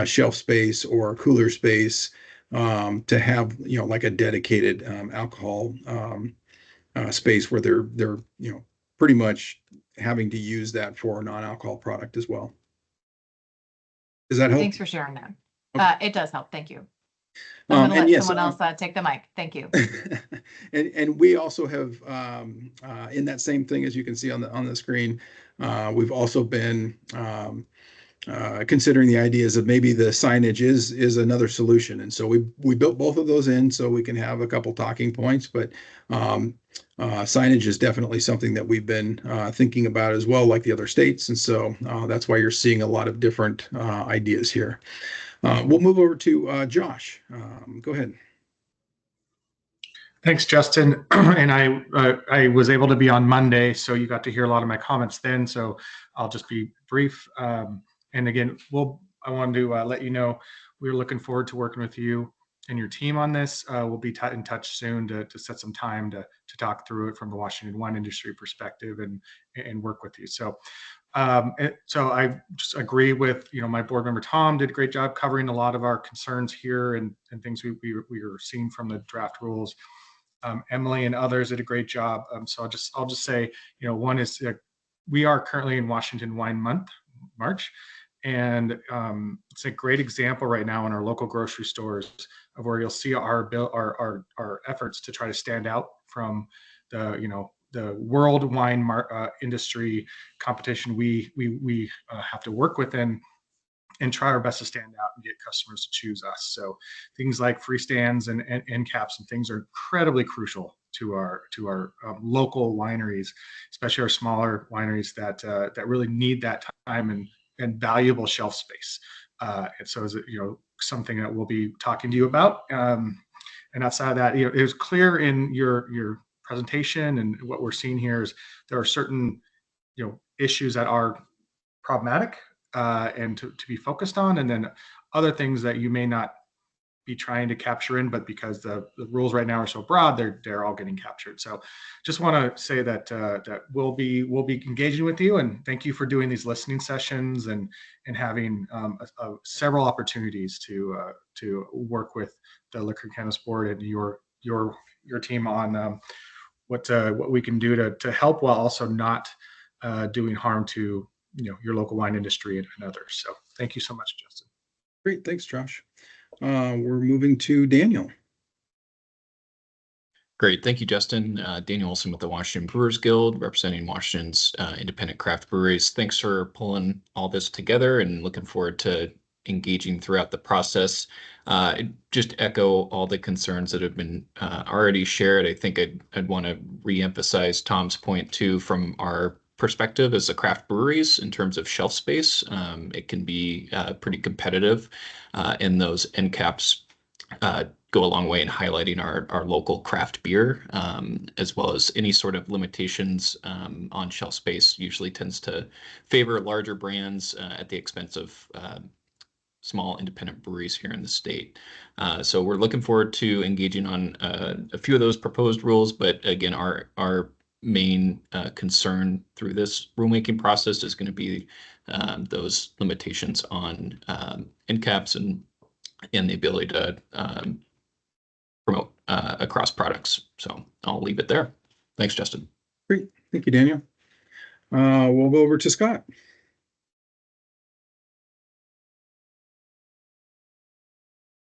Speaker 1: shelf space or cooler space to have like a dedicated alcohol space where they're pretty much having to use that for a non-alcohol product as well. Does that help?
Speaker 6: Thanks for sharing that.
Speaker 1: Okay.
Speaker 6: It does help. Thank you. I'm going to
Speaker 1: And
Speaker 6: let
Speaker 1: yes,
Speaker 6: someone else take the mic. Thank you.
Speaker 1: and we also have in that same thing, as you can see on the screen, we've also been considering the ideas of maybe the signage is another solution, and so we built both of those in so we can have a couple talking points. But signage is definitely something that we've been thinking about as well, like the other states, and so that's why you're seeing a lot of different ideas here. We'll move over to Josh. Go ahead.
Speaker 7: Thanks, Justin. And I was able to be on Monday, so you got to hear a lot of my comments then. So I'll just be brief. And again, I wanted to let you know we're looking forward to working with you and your team on this. We'll be in touch soon to set some time to talk through it from the Washington wine industry perspective and work with you. So I just agree with my board member Tom did a great job covering a lot of our concerns here and things we were seeing from the draft rules. Emily and others did a great job. So I'll just say, one is we are currently in Washington Wine Month, March, and it's a great example right now in our local grocery stores of where you'll see our efforts to try to stand out from the world wine industry competition we have to work within, and try our best to stand out and get customers to choose us. So things like free stands and end caps and things are incredibly crucial to our local wineries, especially our smaller wineries that really need that time and valuable shelf space. And so is it something that we'll be talking to you about. And outside of that, it was clear in your presentation and what we're seeing here is there are certain issues that are problematic and to be focused on, and then other things that you may not be trying to capture in, but because the rules right now are so broad, they're all getting captured. So just want to say that we'll be engaging with you, and thank you for doing these listening sessions and having several opportunities to work with the Liquor Cannabis Board and your team on what we can do to help while also not doing harm to your local wine industry and others. So thank you so much, Justin.
Speaker 1: Great, thanks, Josh. We're moving to Daniel.
Speaker 8: Great. Thank you, Justin. Daniel Olson with the Washington Brewers Guild, representing Washington's independent craft breweries. Thanks for pulling all this together and looking forward to engaging throughout the process. Just echo all the concerns that have been already shared. I think I'd want to reemphasize Tom's point too, from our perspective as a craft breweries in terms of shelf space. It can be pretty competitive, and those end caps go a long way in highlighting our local craft beer, as well as any sort of limitations on shelf space usually tends to favor larger brands at the expense of small independent breweries here in the state. So we're looking forward to engaging on a few of those proposed rules, but again, our main concern through this rulemaking process is going to be those limitations on end caps and the ability to promote across products. So I'll leave it there. Thanks, Justin.
Speaker 1: Great. Thank you, Daniel. We'll go over to Scott.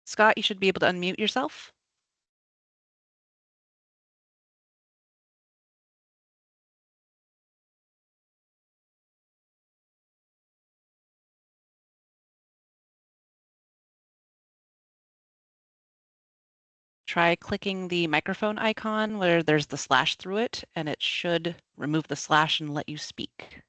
Speaker 2: Scott, you should be able to unmute yourself. Try clicking the microphone icon where there's the slash through it, and it should remove the slash and let you speak.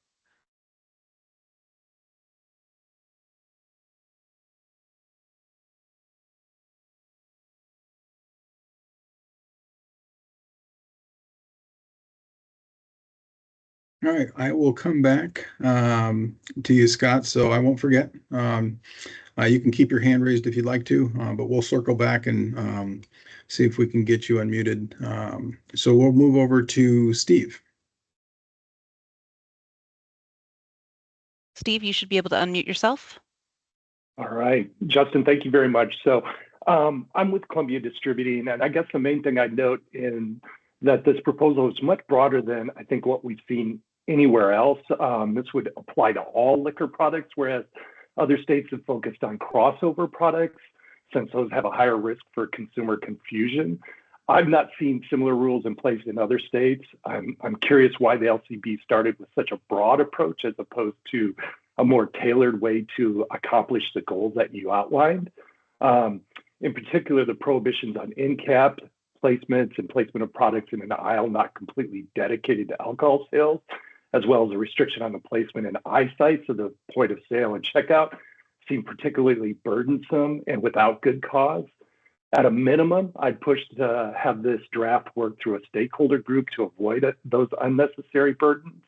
Speaker 1: All right, I will come back to you, Scott, so I won't forget. You can keep your hand raised if you'd like to, but we'll circle back and see if we can get you unmuted. So we'll move over to Steve.
Speaker 2: Steve, you should be able to unmute yourself.
Speaker 9: All right, Justin, thank you very much. So I'm with Columbia Distributing, and I guess the main thing I'd note in that this proposal is much broader than I think what we've seen anywhere else. This would apply to all liquor products, whereas other states have focused on crossover products, since those have a higher risk for consumer confusion. I've not seen similar rules in place in other states. I'm curious why the LCB started with such a broad approach as opposed to a more tailored way to accomplish the goals that you outlined. In particular, the prohibitions on end cap placements and placement of products in an aisle not completely dedicated to alcohol sales, as well as a restriction on the placement in eyesight, so the point of sale and checkout, seem particularly burdensome and without good cause. At a minimum, I'd push to have this draft work through a stakeholder group to avoid those unnecessary burdens.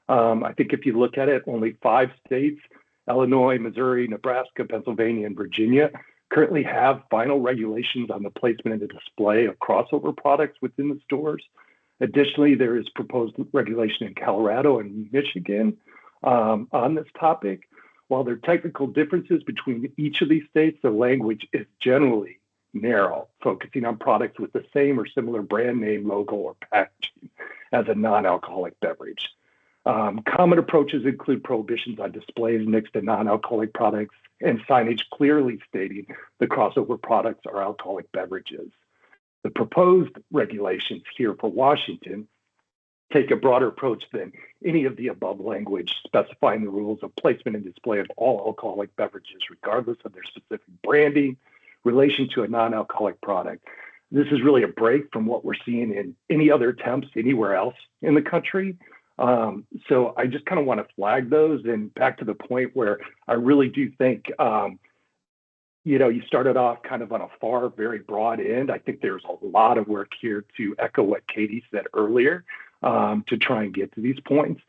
Speaker 9: I think if you look at it, only 5 states, Illinois, Missouri, Nebraska, Pennsylvania, and Virginia, currently have final regulations on the placement and the display of crossover products within the stores. Additionally, there is proposed regulation in Colorado and Michigan on this topic. While there are technical differences between each of these states, the language is generally narrow, focusing on products with the same or similar brand name, logo, or packaging as a non-alcoholic beverage. Common approaches include prohibitions on displays next to non-alcoholic products and signage clearly stating the crossover products are alcoholic beverages. The proposed regulations here for Washington take a broader approach than any of the above language, specifying the rules of placement and display of all alcoholic beverages, regardless of their specific branding, relation to a non-alcoholic product. This is really a break from what we're seeing in any other attempts anywhere else in the country. So I just kind of want to flag those, and back to the point where I really do think, you started off kind of on a very broad end. I think there's a lot of work here to echo what Katie said earlier, to try and get to these points.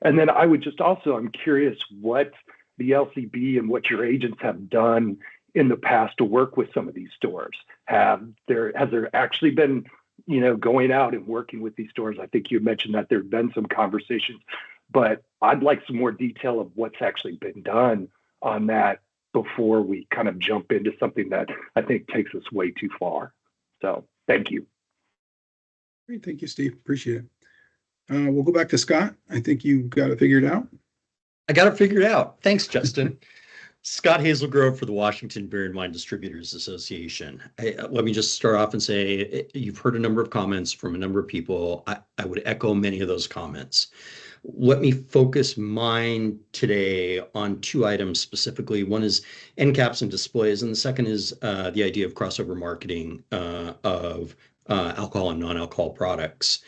Speaker 9: And then I would just also, I'm curious what the LCB and what your agents have done in the past to work with some of these stores. Has there actually been, going out and working with these stores? I think you mentioned that there have been some conversations, but I'd like some more detail of what's actually been done on that before we kind of jump into something that I think takes us way too far. So thank you.
Speaker 1: Great, thank you, Steve. Appreciate it. We'll go back to Scott. I think you got it figured out.
Speaker 10: I got it figured out. Thanks, Justin. Scott Hazelgrove for the Washington Beer and Wine Distributors Association. Let me just start off and say, you've heard a number of comments from a number of people. I would echo many of those comments. Let me focus mine today on 2 items specifically. One is end caps and displays, and the second is the idea of crossover marketing of alcohol and non-alcohol products.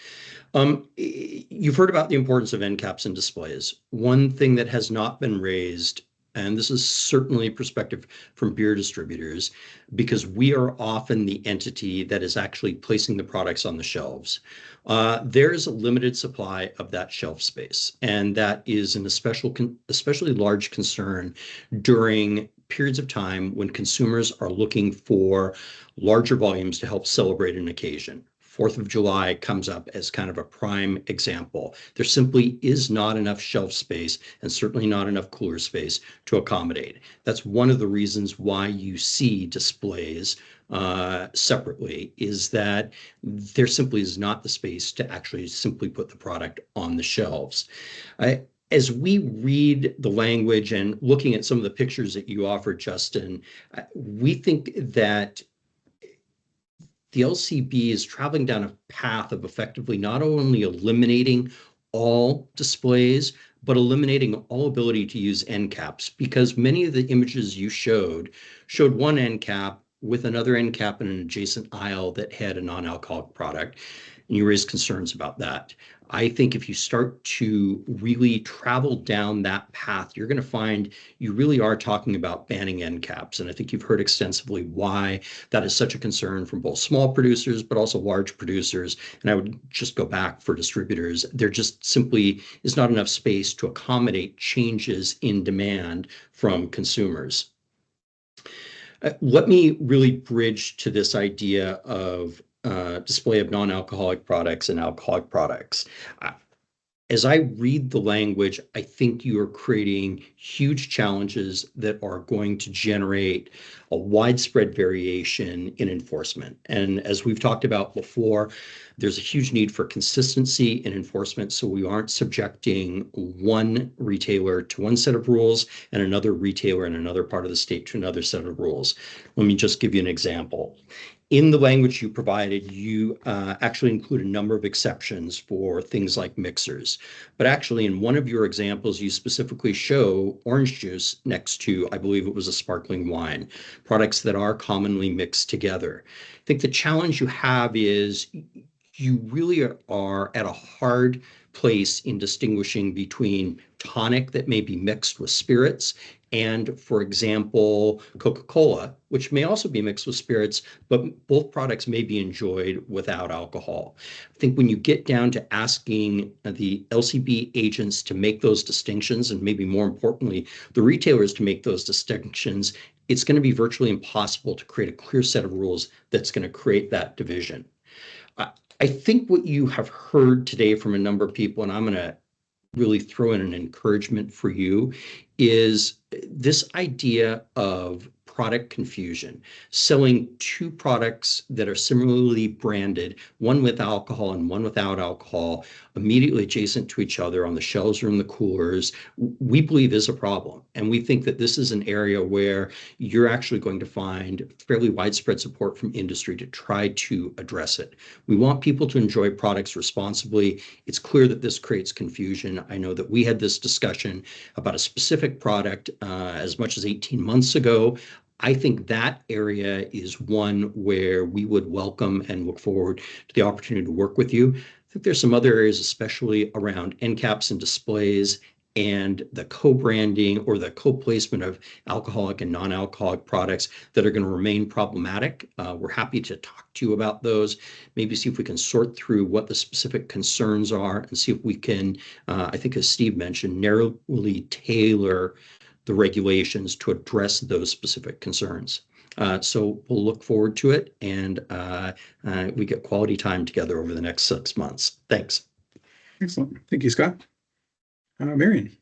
Speaker 10: You've heard about the importance of end caps and displays. One thing that has not been raised, and this is certainly a perspective from beer distributors, because we are often the entity that is actually placing the products on the shelves. There is a limited supply of that shelf space, and that is an especially large concern during periods of time when consumers are looking for larger volumes to help celebrate an occasion. 4th of July comes up as kind of a prime example. There simply is not enough shelf space and certainly not enough cooler space to accommodate. That's one of the reasons why you see displays separately, is that there simply is not the space to actually simply put the product on the shelves. As we read the language and looking at some of the pictures that you offered, Justin, we think that the LCB is traveling down a path of effectively not only eliminating all displays, but eliminating all ability to use end caps, because many of the images you showed one end cap with another end cap in an adjacent aisle that had a non-alcoholic product, and you raised concerns about that. I think if you start to really travel down that path, you're going to find you really are talking about banning end caps. And I think you've heard extensively why that is such a concern from both small producers, but also large producers. And I would just go back for distributors. There just simply is not enough space to accommodate changes in demand from consumers. Let me really bridge to this idea of display of non-alcoholic products and alcoholic products. As I read the language, I think you are creating huge challenges that are going to generate a widespread variation in enforcement. And as we've talked about before, there's a huge need for consistency in enforcement so we aren't subjecting one retailer to one set of rules and another retailer in another part of the state to another set of rules. Let me just give you an example. In the language you provided, you actually include a number of exceptions for things like mixers. But actually, in one of your examples, you specifically show orange juice next to, I believe it was a sparkling wine, products that are commonly mixed together. I think the challenge you have is you really are at a hard place in distinguishing between tonic that may be mixed with spirits and, for example, Coca-Cola, which may also be mixed with spirits, but both products may be enjoyed without alcohol. I think when you get down to asking the LCB agents to make those distinctions, and maybe more importantly, the retailers to make those distinctions, it's going to be virtually impossible to create a clear set of rules that's going to create that division. I think what you have heard today from a number of people, and I'm going to really throw in an encouragement for you, is this idea of product confusion, selling two products that are similarly branded, one with alcohol and one without alcohol, immediately adjacent to each other on the shelves or in the coolers, we believe is a problem. And we think that this is an area where you're actually going to find fairly widespread support from industry to try to address it. We want people to enjoy products responsibly. It's clear that this creates confusion. I know that we had this discussion about a specific product as much as 18 months ago. I think that area is one where we would welcome and look forward to the opportunity to work with you. I think there's some other areas, especially around end caps and displays and the co-branding or the co-placement of alcoholic and non-alcoholic products that are going to remain problematic. We're happy to talk to you about those, maybe see if we can sort through what the specific concerns are and see if we can, I think as Steve mentioned, narrowly tailor the regulations to address those specific concerns. So we'll look forward to it, and we get quality time together over the next 6 months. Thanks.
Speaker 1: Excellent. Thank you, Scott. Marion.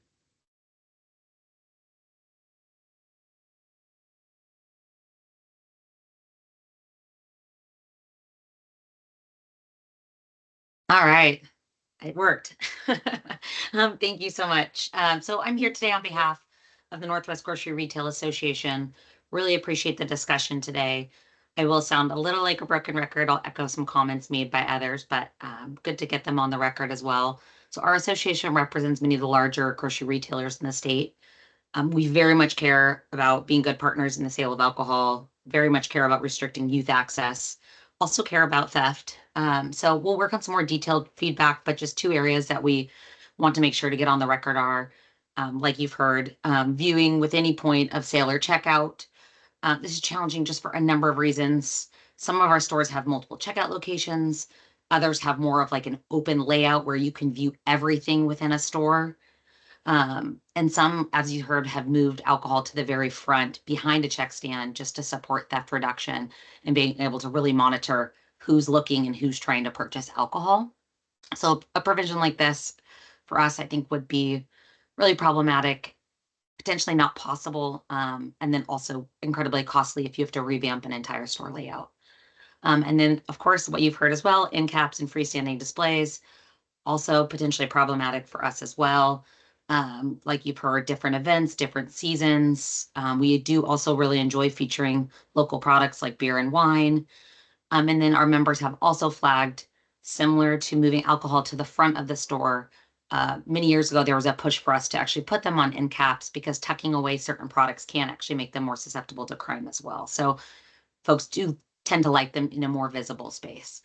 Speaker 11: All right, it worked. Thank you so much. So I'm here today on behalf of the Northwest Grocery Retail Association. Really appreciate the discussion today. I will sound a little like a broken record. I'll echo some comments made by others, but good to get them on the record as well. So our association represents many of the larger grocery retailers in the state. We very much care about being good partners in the sale of alcohol, very much care about restricting youth access, also care about theft. So we'll work on some more detailed feedback, but just two areas that we want to make sure to get on the record are, like you've heard, viewing with any point of sale or checkout. This is challenging just for a number of reasons. Some of our stores have multiple checkout locations. Others have more of like an open layout where you can view everything within a store. And some, as you heard, have moved alcohol to the very front behind a check stand just to support theft reduction and being able to really monitor who's looking and who's trying to purchase alcohol. So a provision like this for us, I think, would be really problematic, potentially not possible, and then also incredibly costly if you have to revamp an entire store layout. And then, of course, what you've heard as well, end caps and freestanding displays, also potentially problematic for us as well. Like you've heard, different events, different seasons. We do also really enjoy featuring local products like beer and wine. And then our members have also flagged, similar to moving alcohol to the front of the store. Many years ago, there was a push for us to actually put them on end caps because tucking away certain products can actually make them more susceptible to crime as well. So folks do tend to like them in a more visible space.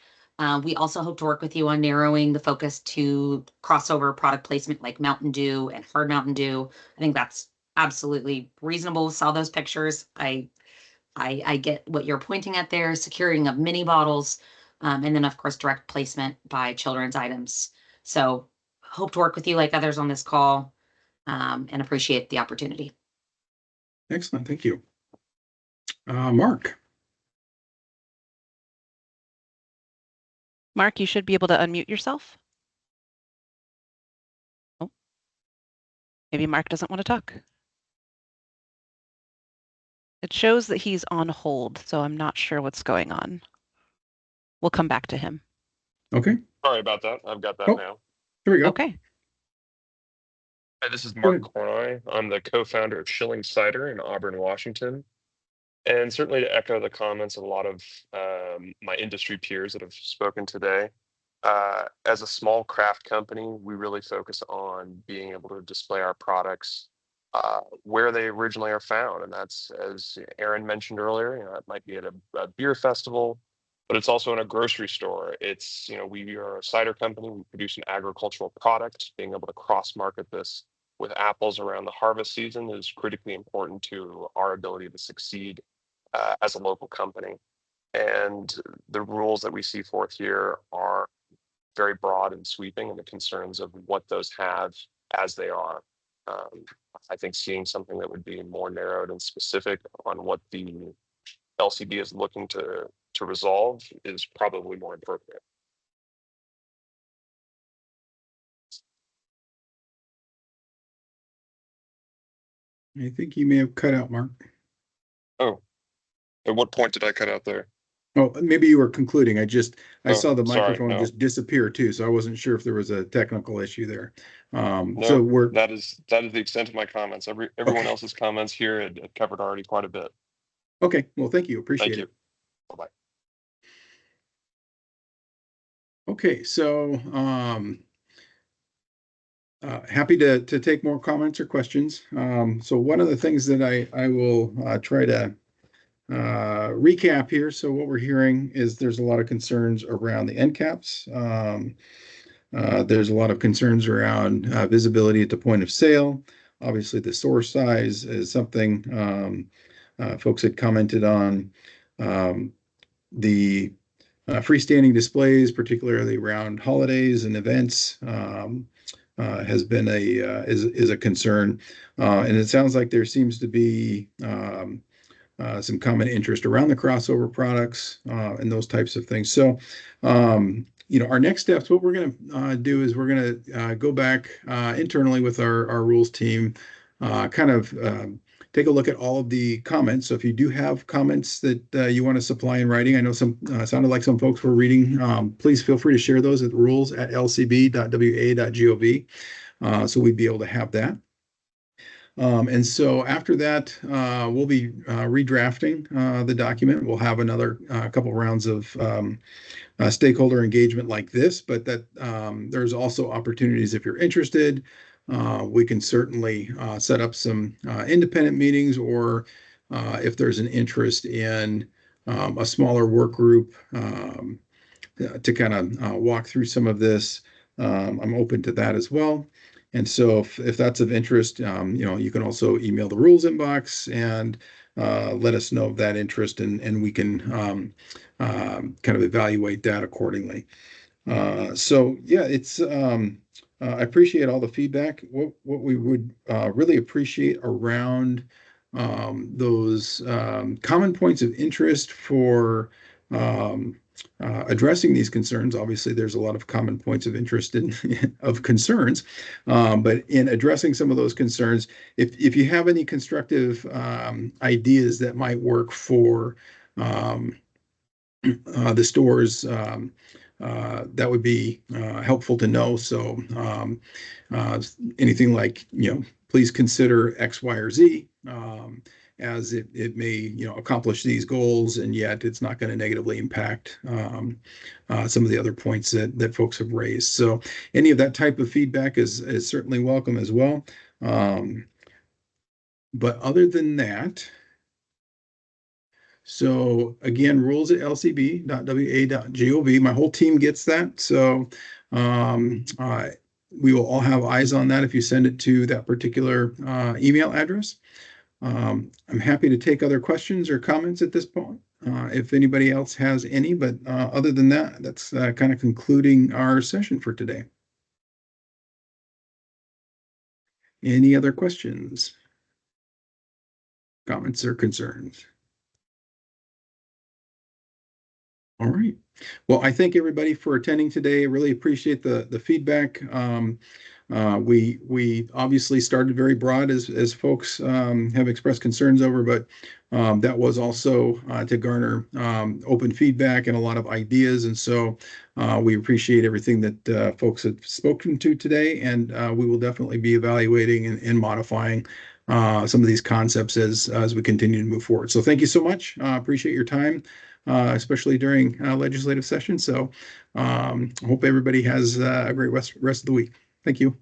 Speaker 11: We also hope to work with you on narrowing the focus to crossover product placement like Mountain Dew and Hard Mountain Dew. I think that's absolutely reasonable. Saw those pictures. I get what you're pointing at there, securing of mini bottles, and then of course direct placement by children's items. So hope to work with you like others on this call, and appreciate the opportunity.
Speaker 1: Excellent. Thank you. Mark.
Speaker 2: Mark, you should be able to unmute yourself. Oh, maybe Mark doesn't want to talk. It shows that he's on hold, so I'm not sure what's going on. We'll come back to him.
Speaker 1: Okay.
Speaker 12: Sorry about that. I've got that
Speaker 1: Oh,
Speaker 12: now.
Speaker 1: Here we go.
Speaker 2: Okay.
Speaker 12: Hi, this is
Speaker 1: Go
Speaker 12: Mark
Speaker 1: ahead.
Speaker 12: Cornoy. I'm the co-founder of Schilling Cider in Auburn, Washington. And certainly to echo the comments of a lot of my industry peers that have spoken today, as a small craft company, we really focus on being able to display our products where they originally are found. And that's, as Aaron mentioned earlier, it might be at a beer festival, but it's also in a grocery store. It's, we are a cider company. We produce an agricultural product. Being able to cross-market this with apples around the harvest season is critically important to our ability to succeed as a local company. And the rules that we see forth here are very broad and sweeping, and the concerns of what those have as they are. I think seeing something that would be more narrowed and specific on what the LCB is looking to resolve is probably more appropriate.
Speaker 1: I think you may have cut out, Mark.
Speaker 12: Oh, at what point did I cut out there?
Speaker 1: Oh, maybe you were concluding. I saw the
Speaker 12: sorry,
Speaker 1: microphone
Speaker 12: no.
Speaker 1: just disappear too, so I wasn't sure if there was a technical issue there.
Speaker 12: No,
Speaker 1: So
Speaker 12: that is the extent of my comments. Everyone else's comments here had covered already quite a bit.
Speaker 1: okay. Well, thank you.
Speaker 12: Thank
Speaker 1: Appreciate
Speaker 12: you.
Speaker 1: it.
Speaker 12: Bye-bye.
Speaker 1: Okay, so happy to take more comments or questions. So one of the things that I will try to recap here. So what we're hearing is there's a lot of concerns around the end caps. There's a lot of concerns around visibility at the point of sale. Obviously, the store size is something folks had commented on. The freestanding displays, particularly around holidays and events, has been is a concern, and it sounds like there seems to be some common interest around the crossover products and those types of things. So, our next steps, what we're going to do is we're going to go back internally with our rules team, kind of take a look at all of the comments. So if you do have comments that you want to supply in writing, I know some sounded like some folks were reading, please feel free to share those at rules@lcb.wa.gov. So we'd be able to have that. And so after that, we'll be redrafting the document. We'll have another couple rounds of stakeholder engagement like this, but that there's also opportunities if you're interested. We can certainly set up some independent meetings, or if there's an interest in a smaller work group to kind of walk through some of this, I'm open to that as well. And so if that's of interest, you can also email the rules inbox and let us know of that interest, and we can kind of evaluate that accordingly. So yeah, it's I appreciate all the feedback. What we would really appreciate around those common points of interest for addressing these concerns. Obviously, there's a lot of common points of interest of concerns, but in addressing some of those concerns, if you have any constructive ideas that might work for the stores, that would be helpful to know. So anything like, please consider X, Y, or Z, as it may, accomplish these goals, and yet it's not going to negatively impact some of the other points that folks have raised. So any of that type of feedback is certainly welcome as well. But other than that, So again, rules at lcb.wa.gov. My whole team gets that. So we will all have eyes on that if you send it to that particular email address. I'm happy to take other questions or comments at this point, if anybody else has any, but other than that, that's kind of concluding our session for today. Any other questions, comments, or concerns? All right. Well, I thank everybody for attending today. I really appreciate the feedback. We obviously started very broad as folks have expressed concerns over, but that was also to garner open feedback and a lot of ideas. And so we appreciate everything that folks have spoken to today, and we will definitely be evaluating and modifying some of these concepts as we continue to move forward. So thank you so much. Appreciate your time. Especially during legislative session. So hope everybody has a great rest of the week. Thank you.